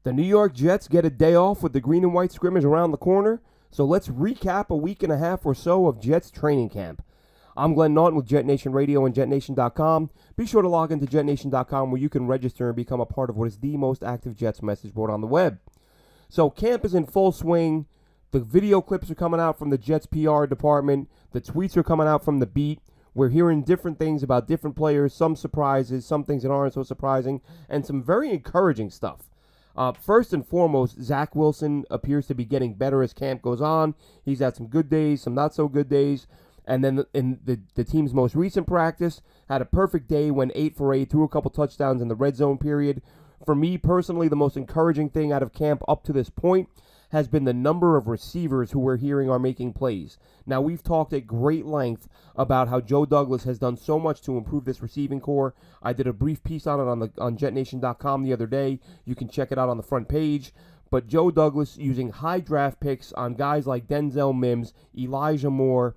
The New York Jets get a day off with the green and white scrimmage around the corner, so let's recap a week and a half or so of Jets training camp. I'm Glenn Naughton with JetNation Radio and JetNation.com. Be sure to log into JetNation.com where you can register and become a part of what is the most active Jets message board on the web. So camp is in full swing. The video clips are coming out from the Jets PR department. The tweets are coming out from the beat. We're hearing different things about different players, some surprises, some things that aren't so surprising, and some very encouraging stuff. First and foremost, Zach Wilson appears to be getting better as camp goes on. He's had some good days, some not so good days. And then in the team's most recent practice, had a perfect day, went 8 for 8, threw a couple touchdowns in the red zone period. For me personally, the most encouraging thing out of camp up to this point has been the number of receivers who we're hearing are making plays. Now, we've talked at great length about how Joe Douglas has done so much to improve this receiving core. I did a brief piece on it on JetNation.com the other day. You can check it out on the front page. But Joe Douglas using high draft picks on guys like Denzel Mims, Elijah Moore,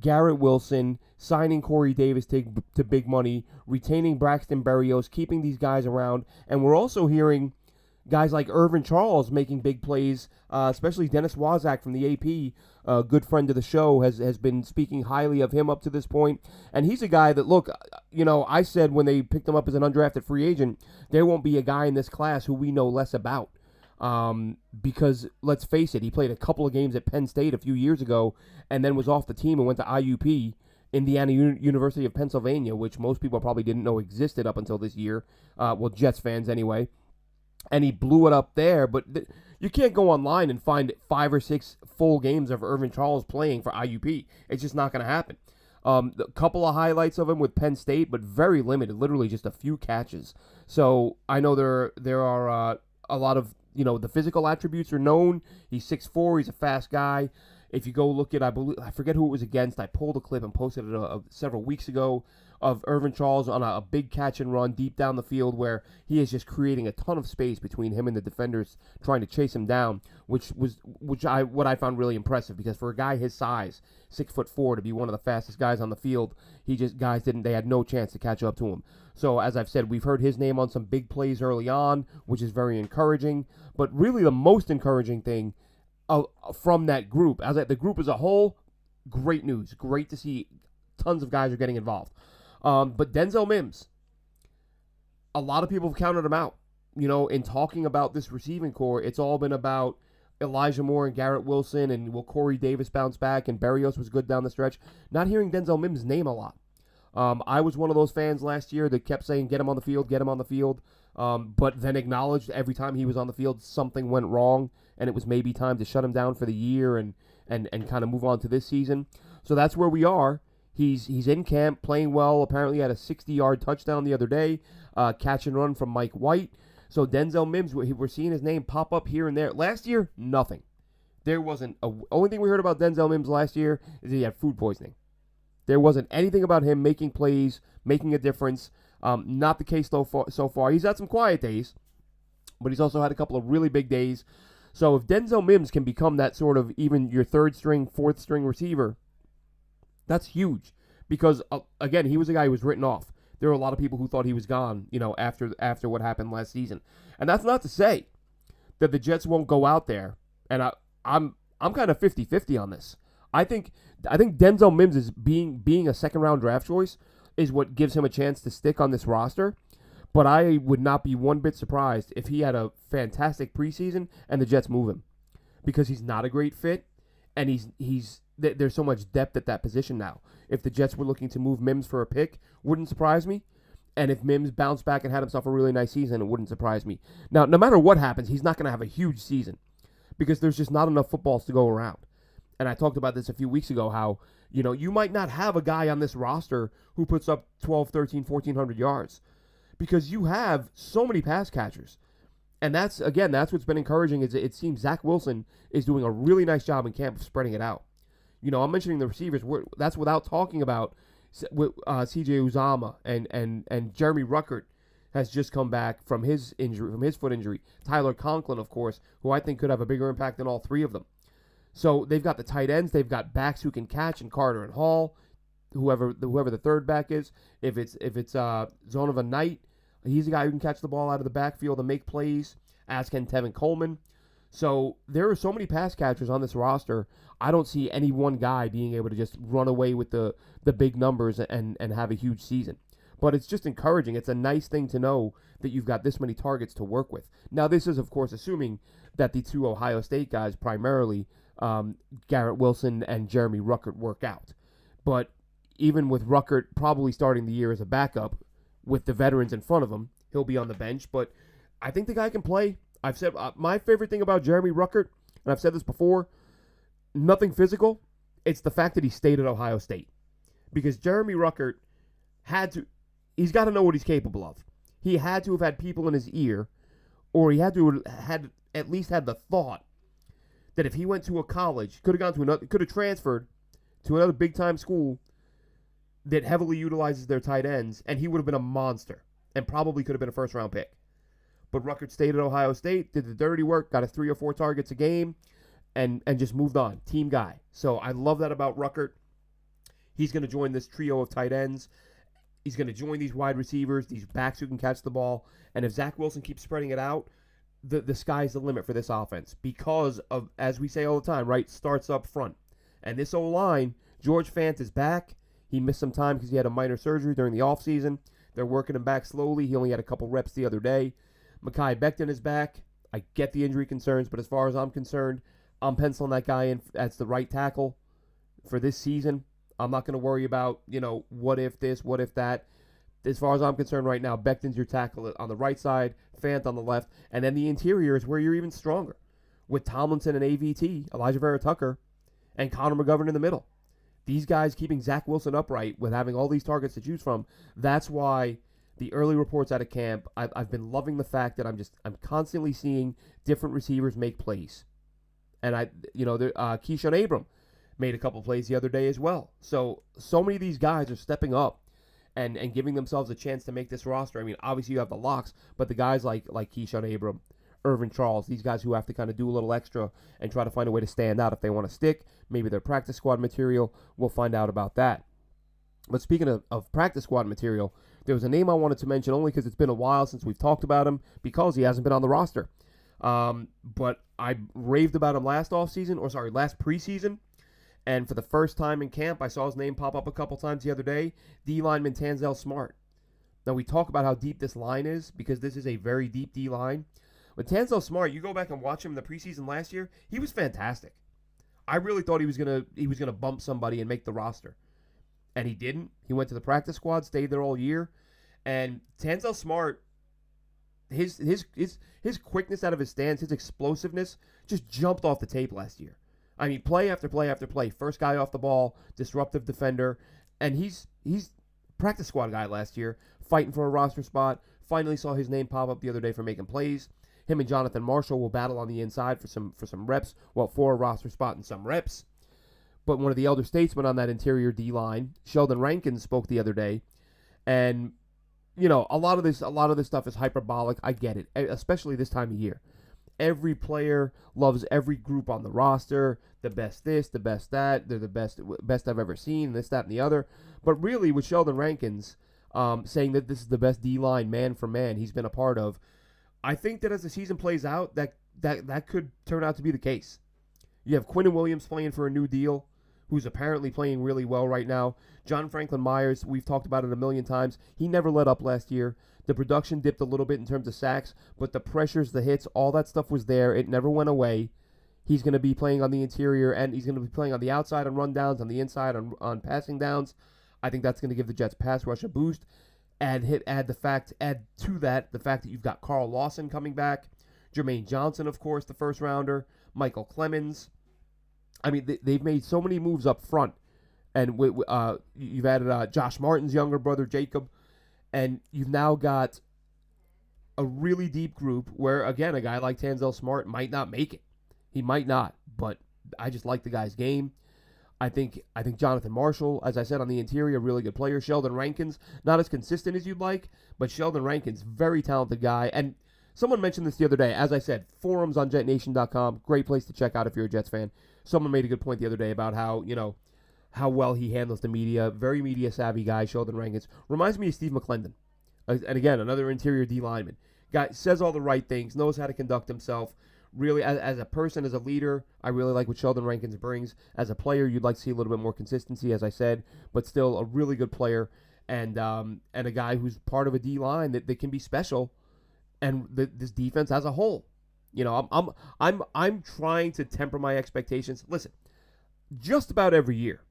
Garrett Wilson, signing Corey Davis to big money, retaining Braxton Berrios, keeping these guys around. And we're also hearing guys like Irvin Charles making big plays, especially Dennis Waszak from the AP, a good friend of the show, has been speaking highly of him up to this point. And he's a guy that, look, I said when they picked him up as an undrafted free agent, there won't be a guy in this class who we know less about. Because, let's face it, he played a couple of games at Penn State a few years ago and then was off the team and went to IUP, Indiana University of Pennsylvania, which most people probably didn't know existed up until this year. Well, Jets fans anyway. And he blew it up there, but you can't go online and find 5 or 6 full games of Irvin Charles playing for IUP. It's just not going to happen. A couple of highlights of him with Penn State, but very limited, literally just a few catches. So I know there are a lot of, the physical attributes are known. He's 6'4", he's a fast guy. If you go look at, I forget who it was against. I pulled a clip and posted it several weeks ago of Irvin Charles on a big catch and run deep down the field where he is just creating a ton of space between him and the defenders trying to chase him down, what I found really impressive, because for a guy his size, 6'4", to be one of the fastest guys on the field, they had no chance to catch up to him. So as I've said, we've heard his name on some big plays early on, which is very encouraging. But really the most encouraging thing from that group, the group as a whole, great news. Great to see tons of guys are getting involved. But Denzel Mims, a lot of people have counted him out. In talking about this receiving core, it's all been about Elijah Moore and Garrett Wilson, and will Corey Davis bounce back, and Berrios was good down the stretch. Not hearing Denzel Mims' name a lot. I was one of those fans last year that kept saying, get him on the field, but then acknowledged every time he was on the field, something went wrong, and it was maybe time to shut him down for the year and kind of move on to this season. So that's where we are. He's in camp, playing well. Apparently had a 60-yard touchdown the other day, catch and run from Mike White. So Denzel Mims, we're seeing his name pop up here and there. Last year, nothing. There wasn't only thing we heard about Denzel Mims last year is he had food poisoning. There wasn't anything about him making plays, making a difference. Not the case so far. He's had some quiet days, but he's also had a couple of really big days. So if Denzel Mims can become that sort of even your third string, fourth string receiver, that's huge. Because, again, he was a guy who was written off. There were a lot of people who thought he was gone, after what happened last season. And that's not to say that the Jets won't go out there. And I'm kind of 50-50 on this. I think Denzel Mims is being a second-round draft choice is what gives him a chance to stick on this roster. But I would not be one bit surprised if he had a fantastic preseason and the Jets move him, because he's not a great fit, and there's so much depth at that position now. If the Jets were looking to move Mims for a pick, wouldn't surprise me. And if Mims bounced back and had himself a really nice season, it wouldn't surprise me. Now, no matter what happens, he's not going to have a huge season because there's just not enough footballs to go around. And I talked about this a few weeks ago, how, you might not have a guy on this roster who puts up 12, 13, 1,400 yards because you have so many pass catchers. And that's what's been encouraging is it seems Zach Wilson is doing a really nice job in camp of spreading it out. I'm mentioning the receivers. That's without talking about C.J. Uzama and Jeremy Ruckert has just come back from his foot injury. Tyler Conklin, of course, who I think could have a bigger impact than all three of them. So they've got the tight ends, they've got backs who can catch, and Carter and Hall, whoever the third back is. If it's Zonovan Knight, he's a guy who can catch the ball out of the backfield and make plays. as can Tevin Coleman. So there are so many pass catchers on this roster. I don't see any one guy being able to just run away with the big numbers and have a huge season. But it's just encouraging. It's a nice thing to know that you've got this many targets to work with. Now, this is, of course, assuming that the two Ohio State guys, primarily Garrett Wilson and Jeremy Ruckert, work out. But even with Ruckert probably starting the year as a backup with the veterans in front of him, he'll be on the bench. But I think the guy can play. I've said my favorite thing about Jeremy Ruckert, and I've said this before, nothing physical. It's the fact that he stayed at Ohio State. Because Jeremy Ruckert he's got to know what he's capable of. He had to have had people in his ear, or he had to have had at least had the thought that if he went to a college, could have transferred to another big-time school that heavily utilizes their tight ends, and he would have been a monster and probably could have been a first-round pick. But Ruckert stayed at Ohio State, did the dirty work, got his 3 or 4 targets a game, and just moved on. Team guy. So I love that about Ruckert. He's going to join this trio of tight ends. He's going to join these wide receivers, these backs who can catch the ball. And if Zach Wilson keeps spreading it out, the sky's the limit for this offense. Because of, as we say all the time, right, starts up front. And this O-line, George Fant is back. He missed some time because he had a minor surgery during the offseason. They're working him back slowly. He only had a couple reps the other day. Mekhi Becton is back. I get the injury concerns, but as far as I'm concerned, I'm penciling that guy in as the right tackle for this season. I'm not going to worry about, what if this, what if that. As far as I'm concerned right now, Becton's your tackle on the right side, Fant on the left, and then the interior is where you're even stronger with Tomlinson and AVT, Elijah Vera-Tucker, and Connor McGovern in the middle. These guys keeping Zach Wilson upright with having all these targets to choose from. That's why the early reports out of camp, I've been loving the fact that I'm constantly seeing different receivers make plays. And Keyshawn Abram made a couple plays the other day as well. So many of these guys are stepping up and giving themselves a chance to make this roster. I mean, obviously you have the locks, but the guys like Keyshawn Abram, Irvin Charles, these guys who have to kind of do a little extra and try to find a way to stand out if they want to stick. Maybe they're practice squad material. We'll find out about that. But speaking of practice squad material, there was a name I wanted to mention only because it's been a while since we've talked about him because he hasn't been on the roster. But I raved about him last preseason. And for the first time in camp, I saw his name pop up a couple times the other day, D lineman Tanzel Smart. Now, we talk about how deep this line is because this is a very deep D line. But Tanzel Smart, you go back and watch him in the preseason last year, he was fantastic. I really thought he was gonna bump somebody and make the roster. And he didn't. He went to the practice squad, stayed there all year. And Tanzel Smart, his quickness out of his stance, his explosiveness just jumped off the tape last year. I mean, play after play after play. First guy off the ball, disruptive defender. And he's practice squad guy last year, fighting for a roster spot. Finally saw his name pop up the other day for making plays. Him and Jonathan Marshall will battle on the inside for some reps. Well, for a roster spot and some reps. But one of the elder statesmen on that interior D-line, Sheldon Rankins, spoke the other day. And, a lot of this stuff is hyperbolic. I get it, especially this time of year. Every player loves every group on the roster. The best this, the best that. They're the best I've ever seen, this, that, and the other. But really, with Sheldon Rankins saying that this is the best D-line man for man he's been a part of, I think that as the season plays out, that could turn out to be the case. You have Quinn Williams playing for a new deal, who's apparently playing really well right now. John Franklin Myers, we've talked about it a million times. He never let up last year. The production dipped a little bit in terms of sacks, but the pressures, the hits, all that stuff was there. It never went away. He's going to be playing on the interior, and he's going to be playing on the outside on rundowns, on the inside on passing downs. I think that's going to give the Jets pass rush a boost. Add to that the fact that you've got Carl Lawson coming back, Jermaine Johnson, of course, the first rounder, Michael Clemens. I mean, they've made so many moves up front, and you've added Josh Martin's younger brother, Jacob, and you've now got a really deep group where, again, a guy like Tanzel Smart might not make it. He might not, but I just like the guy's game. I think Jonathan Marshall, as I said, on the interior, really good player. Sheldon Rankins, not as consistent as you'd like, but Sheldon Rankins, very talented guy. And someone mentioned this the other day. As I said, forums on JetNation.com, great place to check out if you're a Jets fan. Someone made a good point the other day about how well he handles the media. Very media savvy guy, Sheldon Rankins. Reminds me of Steve McClendon. And again, another interior D lineman. Guy says all the right things, knows how to conduct himself. Really, as a person, as a leader, I really like what Sheldon Rankins brings. As a player, you'd like to see a little bit more consistency, as I said, but still a really good player and a guy who's part of a D line that can be special, and this defense as a whole. You know, I'm trying to temper my expectations. Listen, just about every year,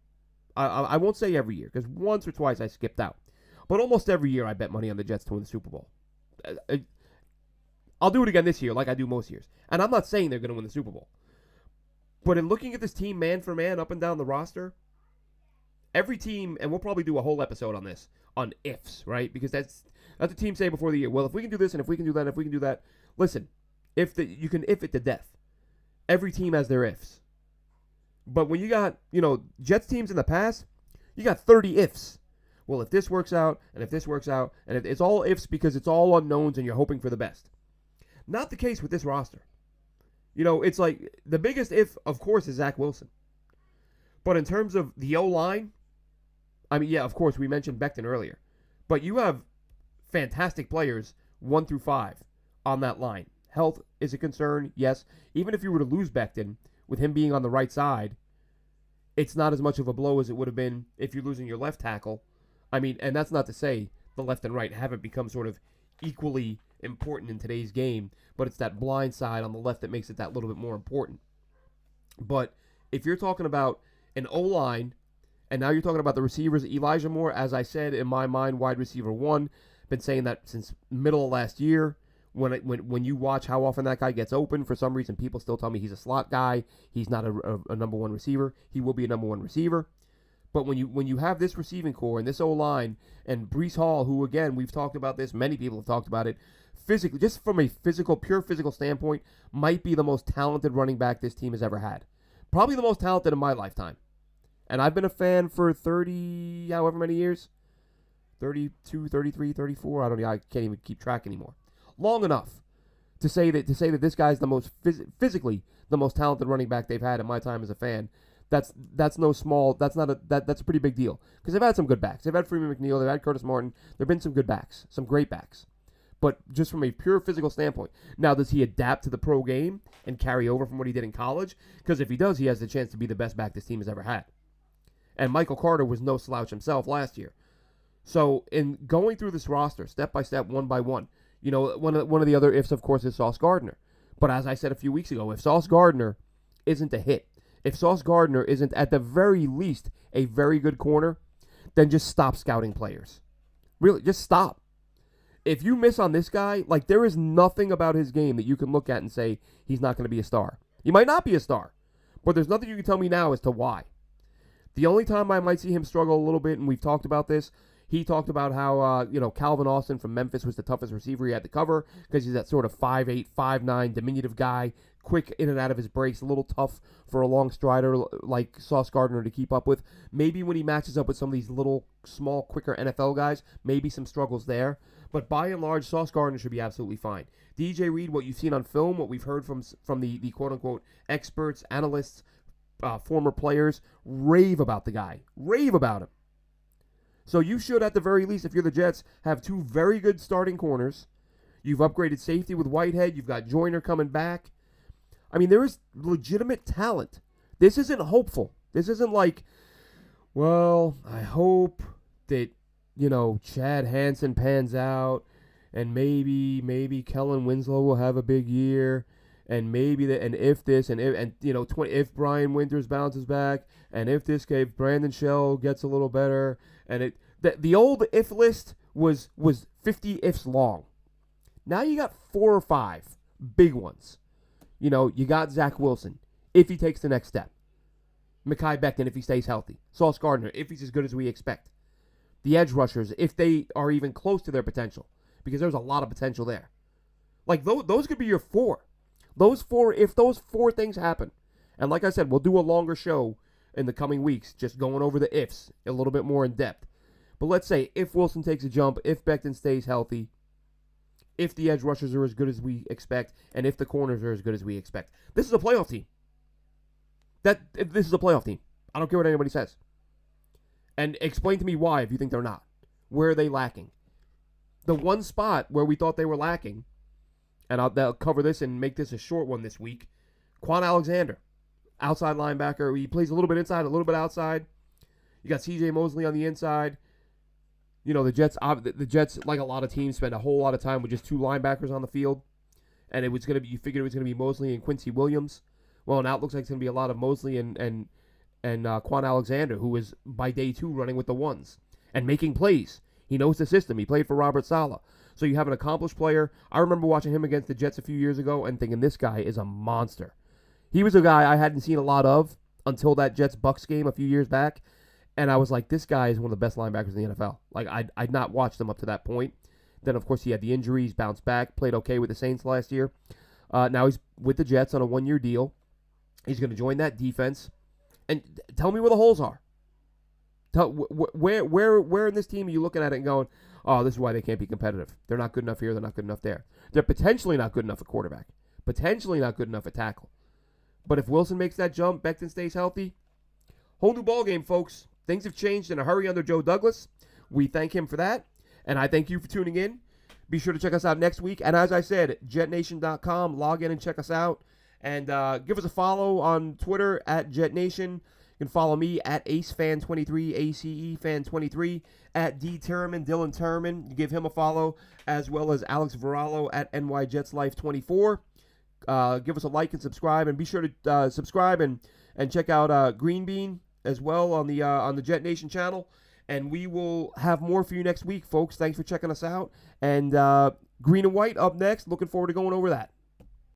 I won't say every year because once or twice I skipped out, but almost every year I bet money on the Jets to win the Super Bowl. I'll do it again this year like I do most years. And I'm not saying they're going to win the Super Bowl. But in looking at this team man for man up and down the roster, every team, and we'll probably do a whole episode on this, on ifs, right? Because that's the team say before the year. Well, if we can do this and if we can do that and if we can do that. Listen, you can if it to death. Every team has their ifs. But when you got, Jets teams in the past, you got 30 ifs. Well, if this works out, and if this works out, and if it's all ifs because it's all unknowns and you're hoping for the best. Not the case with this roster. It's like the biggest if, of course, is Zach Wilson. But in terms of the O-line, I mean, yeah, of course, we mentioned Becton earlier. But you have fantastic players 1 through 5 on that line. Health is a concern, yes. Even if you were to lose Becton, with him being on the right side, it's not as much of a blow as it would have been if you're losing your left tackle. I mean, and that's not to say the left and right haven't become sort of equally important in today's game, but it's that blind side on the left that makes it that little bit more important. But if you're talking about an O-line, and now you're talking about the receivers, Elijah Moore, as I said, in my mind, wide receiver 1, been saying that since middle of last year. When you watch how often that guy gets open, for some reason people still tell me he's a slot guy. He's not a number 1 receiver. He will be a number 1 receiver. But when you have this receiving core and this O-line and Breece Hall, who, again, we've talked about this, many people have talked about it, physically, just from a pure physical standpoint, might be the most talented running back this team has ever had. Probably the most talented in my lifetime. And I've been a fan for 30, however many years. 32, 33, 34, I don't know, I can't even keep track anymore. Long enough to say that this guy's the most physically the most talented running back they've had in my time as a fan. That's no small. That's a pretty big deal because they've had some good backs. They've had Freeman McNeil. They've had Curtis Martin. There've been some good backs, some great backs. But just from a pure physical standpoint, now does he adapt to the pro game and carry over from what he did in college? Because if he does, he has the chance to be the best back this team has ever had. And Michael Carter was no slouch himself last year. So in going through this roster, step by step, one by one. One of the other ifs, of course, is Sauce Gardner. But as I said a few weeks ago, if Sauce Gardner isn't a hit, if Sauce Gardner isn't at the very least a very good corner, then just stop scouting players. Really, just stop. If you miss on this guy, like there is nothing about his game that you can look at and say he's not going to be a star. He might not be a star, but there's nothing you can tell me now as to why. The only time I might see him struggle a little bit, and we've talked about this, he talked about how, Calvin Austin from Memphis was the toughest receiver he had to cover because he's that sort of 5'8", 5'9", diminutive guy, quick in and out of his breaks, a little tough for a long strider like Sauce Gardner to keep up with. Maybe when he matches up with some of these little, small, quicker NFL guys, maybe some struggles there. But by and large, Sauce Gardner should be absolutely fine. DJ Reed, what you've seen on film, what we've heard from the quote-unquote experts, analysts, former players, rave about the guy. Rave about him. So you should, at the very least, if you're the Jets, have 2 very good starting corners. You've upgraded safety with Whitehead. You've got Joyner coming back. I mean, there is legitimate talent. This isn't hopeful. This isn't like, well, I hope that, Chad Hansen pans out, and maybe Kellen Winslow will have a big year, and maybe and if this, and if Brian Winters bounces back, and if Brandon Shell gets a little better, and the old if list was 50 ifs long. Now you got 4 or 5 big ones. You got Zach Wilson, if he takes the next step. Mekhi Becton, if he stays healthy. Sauce Gardner, if he's as good as we expect. The edge rushers, if they are even close to their potential. Because there's a lot of potential there. Like, those could be your 4. If those 4 things happen. And like I said, we'll do a longer show in the coming weeks, just going over the ifs a little bit more in depth. But let's say if Wilson takes a jump, if Becton stays healthy, if the edge rushers are as good as we expect, and if the corners are as good as we expect. This is a playoff team. This is a playoff team. I don't care what anybody says. And explain to me if you think they're not. Where are they lacking? The one spot where we thought they were lacking and they'll cover this and make this a short one this week. Quan Alexander, outside linebacker. He plays a little bit inside, a little bit outside. You got C.J. Mosley on the inside. You know, the Jets, like a lot of teams, spend a whole lot of time with just two linebackers on the field. And you figured it was going to be Mosley and Quincy Williams. Well, now it looks like it's going to be a lot of Mosley and Quan Alexander, who is, by day 2, running with the ones and making plays. He knows the system. He played for Robert Saleh. So you have an accomplished player. I remember watching him against the Jets a few years ago and thinking, this guy is a monster. He was a guy I hadn't seen a lot of until that Jets-Bucks game a few years back. And I was like, this guy is one of the best linebackers in the NFL. Like, I'd not watched him up to that point. Then, of course, he had the injuries, bounced back, played okay with the Saints last year. Now he's with the Jets on a 1-year deal. He's going to join that defense. And tell me where the holes are. Where in this team are you looking at it and going, oh, this is why they can't be competitive. They're not good enough here. They're not good enough there. They're potentially not good enough at quarterback. Potentially not good enough at tackle. But if Wilson makes that jump, Becton stays healthy, whole new ballgame, folks. Things have changed in a hurry under Joe Douglas. We thank him for that. And I thank you for tuning in. Be sure to check us out next week. And as I said, jetnation.com. Log in and check us out. And give us a follow on Twitter at JetNation. You can follow me at AceFan23, ACEFan23, at DTerman, Dylan Terman. You give him a follow, as well as Alex Varallo at NYJetsLife24. Give us a like and subscribe. And be sure to subscribe and check out Green Bean as well on the Jet Nation channel. And we will have more for you next week, folks. Thanks for checking us out. And Green and White up next. Looking forward to going over that.